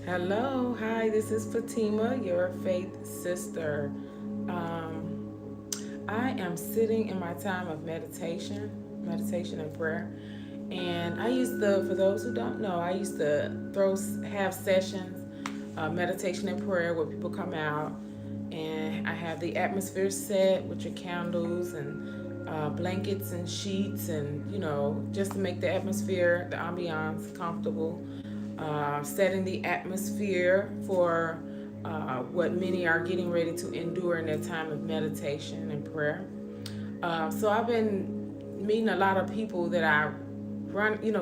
Hello, hi, this is Fatima, your faith sister. I am sitting in my time of meditation and prayer. And I used to, for those who don't know, I used to have sessions, meditation and prayer, where people come out and I have the atmosphere set with your candles and blankets and sheets, and just to make the atmosphere, the ambiance comfortable, setting the atmosphere for what many are getting ready to endure in their time of meditation and prayer. So I've been meeting a lot of people that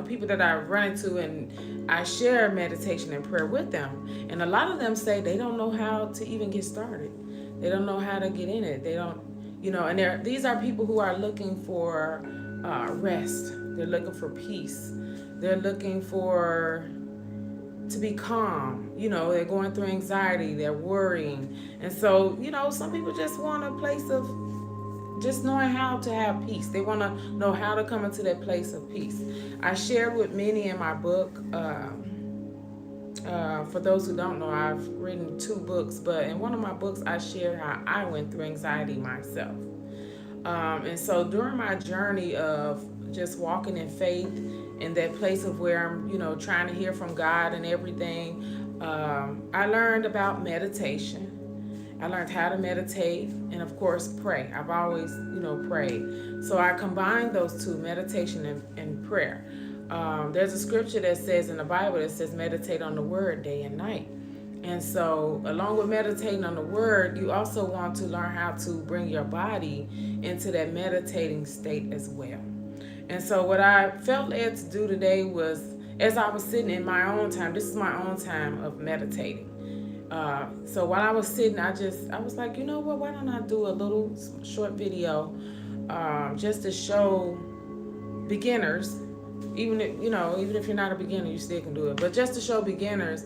people that I run into, and I share meditation and prayer with them. And a lot of them say they don't know how to even get started. They don't know how to get in it. They don't, and these are people who are looking for rest. They're looking for peace. They're looking for to be calm. They're going through anxiety, they're worrying. And so, some people just want a place of just knowing how to have peace. They want to know how to come into that place of peace. I shared with many in my book. For those who don't know, I've written 2 books, but in one of my books, I shared how I went through anxiety myself. And so during my journey of just walking in faith, in that place of where I'm, trying to hear from God and everything, I learned about meditation. I learned how to meditate and, of course, pray. I've always, prayed. So I combined those two, meditation and prayer. There's a scripture that says in the Bible that says meditate on the word day and night. And so, along with meditating on the word, you also want to learn how to bring your body into that meditating state as well. And so, what I felt led to do today was, as I was sitting in my own time, this is my own time of meditating. So while I was sitting, I was like, you know what? Why don't I do a little short video, just to show beginners, even if you're not a beginner, you still can do it. But just to show beginners,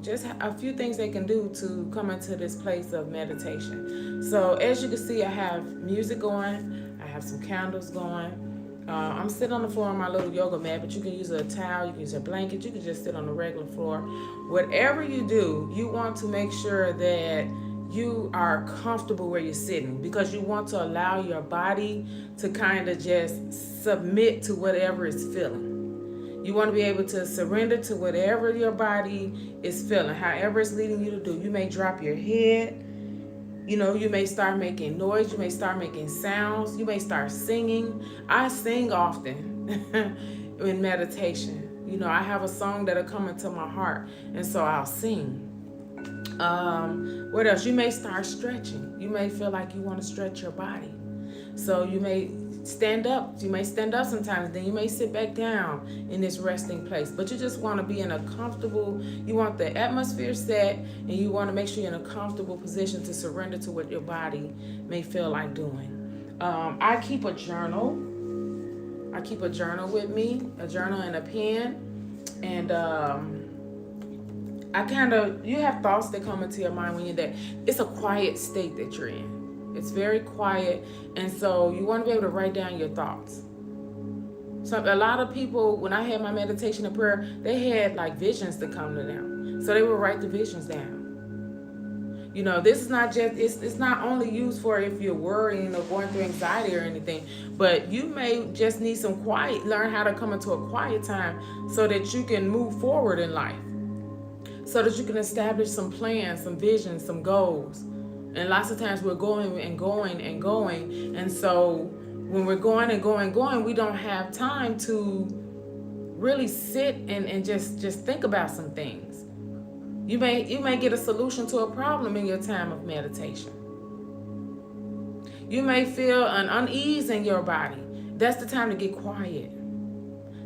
just a few things they can do to come into this place of meditation. So as you can see, I have music going, I have some candles going. I'm sitting on the floor on my little yoga mat, but you can use a towel, you can use a blanket, you can just sit on the regular floor. Whatever you do, you want to make sure that you are comfortable where you're sitting, because you want to allow your body to kind of just submit to whatever it's feeling. You want to be able to surrender to whatever your body is feeling, however it's leading you to do. You may drop your head. You may start making noise. You may start making sounds. You may start singing. I sing often in meditation. I have a song that'll come into my heart, and so I'll sing. What else? You may start stretching. You may feel like you want to stretch your body. So you may stand up. You may stand up sometimes. Then you may sit back down in this resting place. But you just want to be in a comfortable, you want the atmosphere set, and you want to make sure you're in a comfortable position to surrender to what your body may feel like doing. I keep a journal. I keep a journal with me, a journal and a pen. And you have thoughts that come into your mind when you're there. It's a quiet state that you're in. It's very quiet, and so you want to be able to write down your thoughts. So a lot of people, when I had my meditation and prayer, they had like visions to come to them, so they would write the visions down. This is not just, it's not only used for if you're worrying or going through anxiety or anything, but you may just need some quiet, learn how to come into a quiet time so that you can move forward in life, so that you can establish some plans, some visions, some goals. And lots of times we're going and going and going. And so when we're going and going, we don't have time to really sit and just think about some things. You may get a solution to a problem in your time of meditation. You may feel an unease in your body. That's the time to get quiet.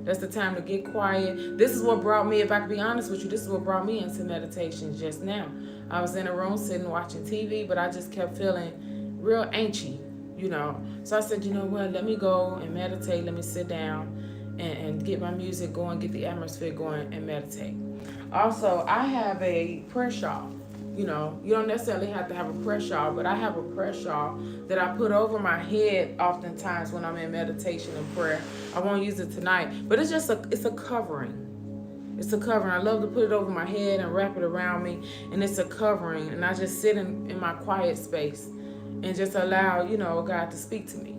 That's the time to get quiet. This is what brought me, if I can be honest with you, this is what brought me into meditation just now. I was in a room sitting watching TV, but I just kept feeling real anxious, So I said, you know what, let me go and meditate. Let me sit down and get my music going, get the atmosphere going, and meditate. Also, I have a prayer shawl. You don't necessarily have to have a prayer shawl, but I have a prayer shawl that I put over my head oftentimes when I'm in meditation and prayer. I won't use it tonight, but it's a covering. It's a covering. I love to put it over my head and wrap it around me, and it's a covering. And I just sit in my quiet space and just allow, God to speak to me.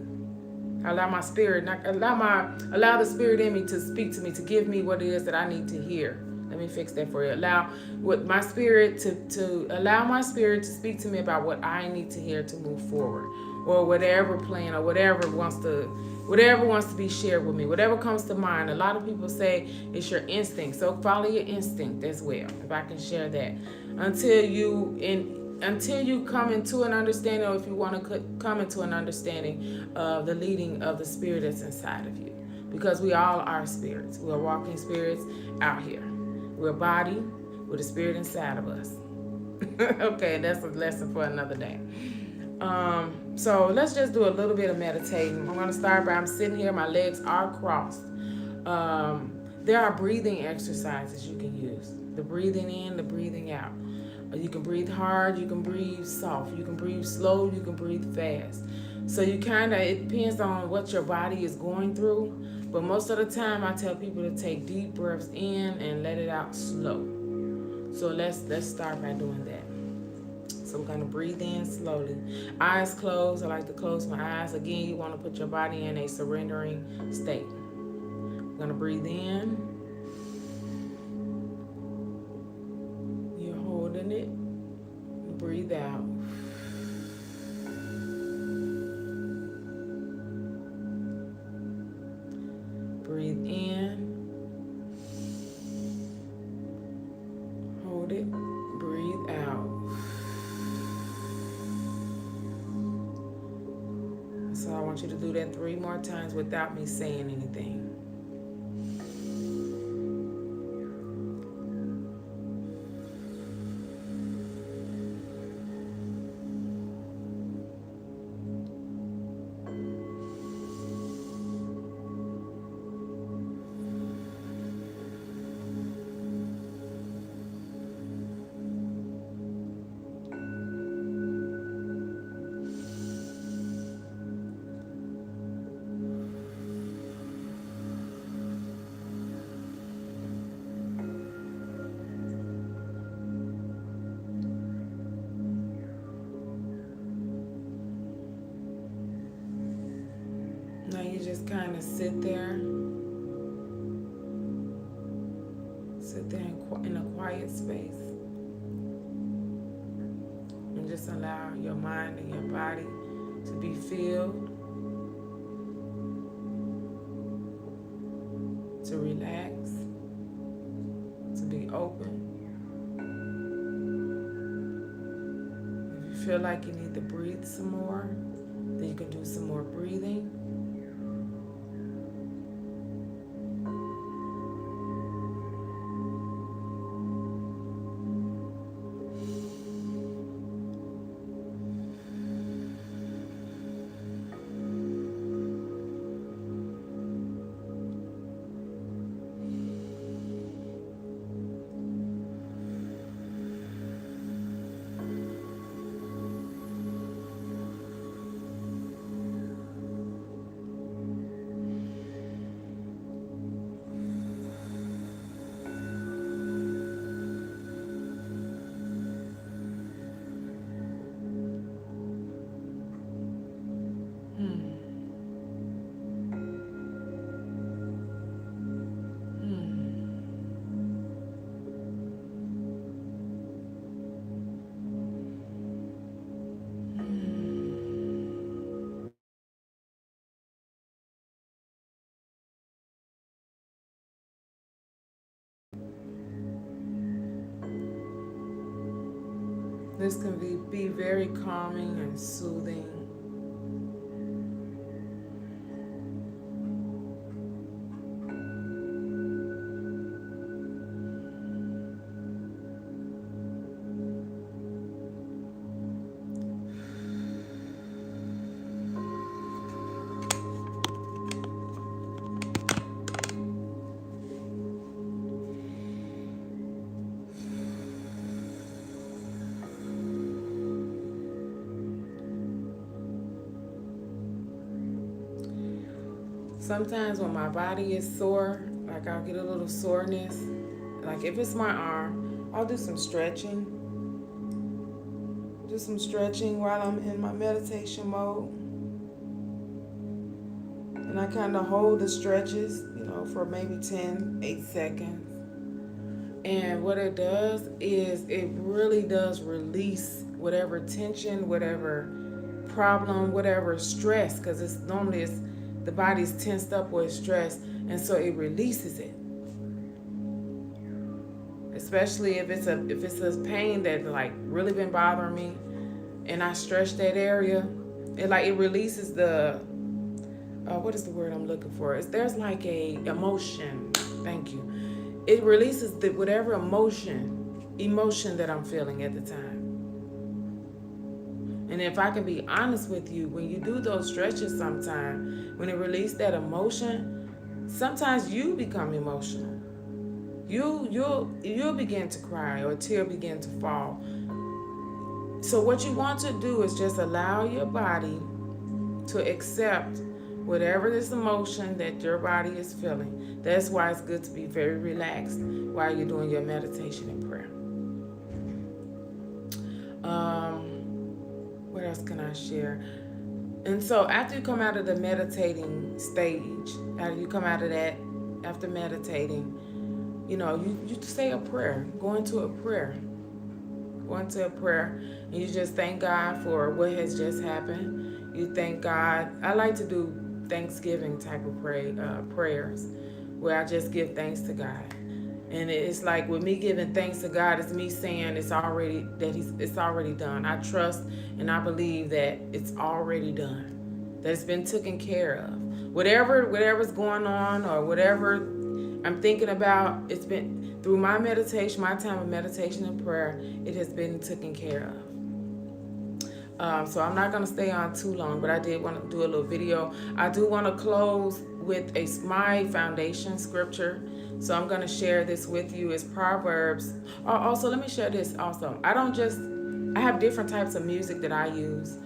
Allow my spirit, allow the spirit in me to speak to me, to give me what it is that I need to hear. Let me fix that for you. Allow what my spirit to allow my spirit to speak to me about what I need to hear to move forward, or whatever plan or whatever wants to be shared with me, whatever comes to mind. A lot of people say it's your instinct, so follow your instinct as well. If I can share that, until you in until you come into an understanding, or if you want to come into an understanding of the leading of the spirit that's inside of you, because we all are spirits. We are walking spirits out here. We're a body with a spirit inside of us. Okay, that's a lesson for another day. So let's just do a little bit of meditating. I'm going to start by, I'm sitting here, my legs are crossed. There are breathing exercises you can use. The breathing in, the breathing out. You can breathe hard, you can breathe soft, you can breathe slow, you can breathe fast. So it depends on what your body is going through. But most of the time I tell people to take deep breaths in and let it out slow. So let's start by doing that. So we're gonna breathe in slowly. Eyes closed. I like to close my eyes. Again, you want to put your body in a surrendering state. We're gonna breathe in. You're holding it. Breathe out. Breathe in. Hold it. Breathe out. So I want you to do that 3 more times without me saying anything. Now you just kind of sit there in a quiet space, and just allow your mind and your body to be filled, to relax, to be open. If you feel like you need to breathe some more, then you can do some more breathing. This can be very calming and soothing. Sometimes when my body is sore, like I'll get a little soreness, Like if it's my arm, I'll do some stretching. Do some stretching while I'm in my meditation mode. And I kind of hold the stretches, for maybe 8 seconds. And what it does is it really does release whatever tension, whatever problem, whatever stress, because it's the body's tensed up with stress, and so it releases it. Especially if it's a pain that like really been bothering me, and I stretch that area, it releases the what is the word I'm looking for? There's like a emotion. Thank you. It releases the whatever emotion that I'm feeling at the time. And if I can be honest with you, when you do those stretches sometimes, when it releases that emotion, sometimes you become emotional. You'll begin to cry or a tear begin to fall. So what you want to do is just allow your body to accept whatever this emotion that your body is feeling. That's why it's good to be very relaxed while you're doing your meditation and prayer. What else can I share? And so after you come out of the meditating stage, after you come out of that, after meditating, you say a prayer. Go into a prayer. And you just thank God for what has just happened. You thank God. I like to do Thanksgiving type of prayers where I just give thanks to God. And it's like with me giving thanks to God, it's me saying it's already done. I trust and I believe that it's already done. That it's been taken care of. Whatever's going on or whatever I'm thinking about, it's been through my meditation, my time of meditation and prayer, it has been taken care of. So I'm not going to stay on too long, but I did want to do a little video. I do want to close with my foundation scripture. So I'm going to share this with you. It's Proverbs. Also, let me share this also. I have different types of music that I use.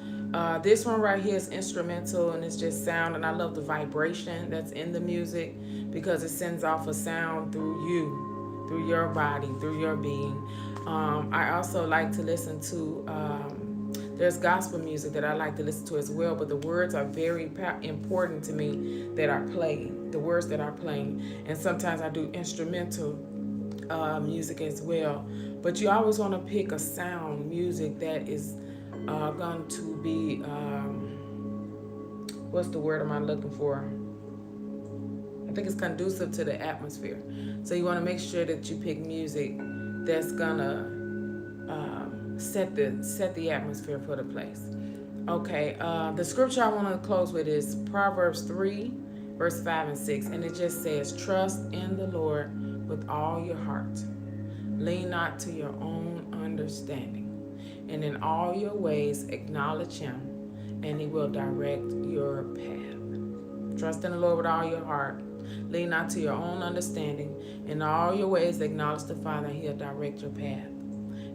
This one right here is instrumental and it's just sound, and I love the vibration that's in the music because it sends off a sound through you, through your body, through your being. I also like to listen to there's gospel music that I like to listen to as well, but the words are very important to me that are playing, the words that are playing. And sometimes I do instrumental music as well. But you always want to pick a sound music that is going to be, what's the word am I looking for? I think it's conducive to the atmosphere. So you want to make sure that you pick music that's going to set the atmosphere for the place. Okay, the scripture I want to close with is Proverbs 3, verse 5 and 6. And it just says, trust in the Lord with all your heart. Lean not to your own understanding. And in all your ways acknowledge him, and he will direct your path. Trust in the Lord with all your heart. Lean not to your own understanding. In all your ways acknowledge the Father, and he'll direct your path.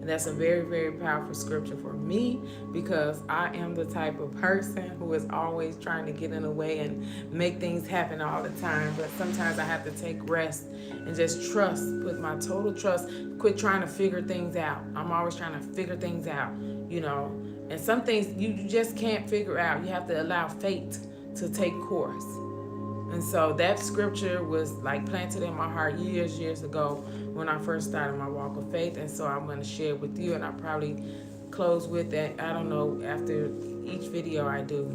And that's a very, very powerful scripture for me because I am the type of person who is always trying to get in the way and make things happen all the time. But sometimes I have to take rest and just trust, put my total trust, quit trying to figure things out. I'm always trying to figure things out, And some things you just can't figure out. You have to allow fate to take course. And so that scripture was like planted in my heart years ago when I first started my walk of faith. And so I'm going to share it with you, and I'll probably close with that, I don't know, after each video I do.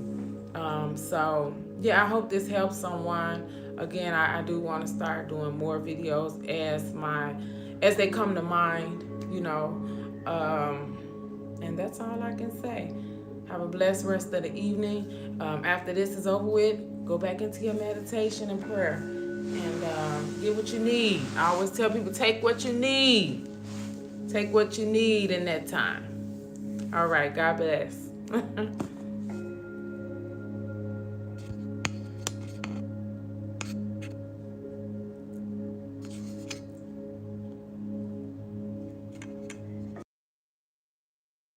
So yeah, I hope this helps someone. Again, I do want to start doing more videos as they come to mind, and that's all I can say. Have a blessed rest of the evening. After this is over with, go back into your meditation and prayer and get what you need. I always tell people, take what you need. Take what you need in that time. All right, God bless.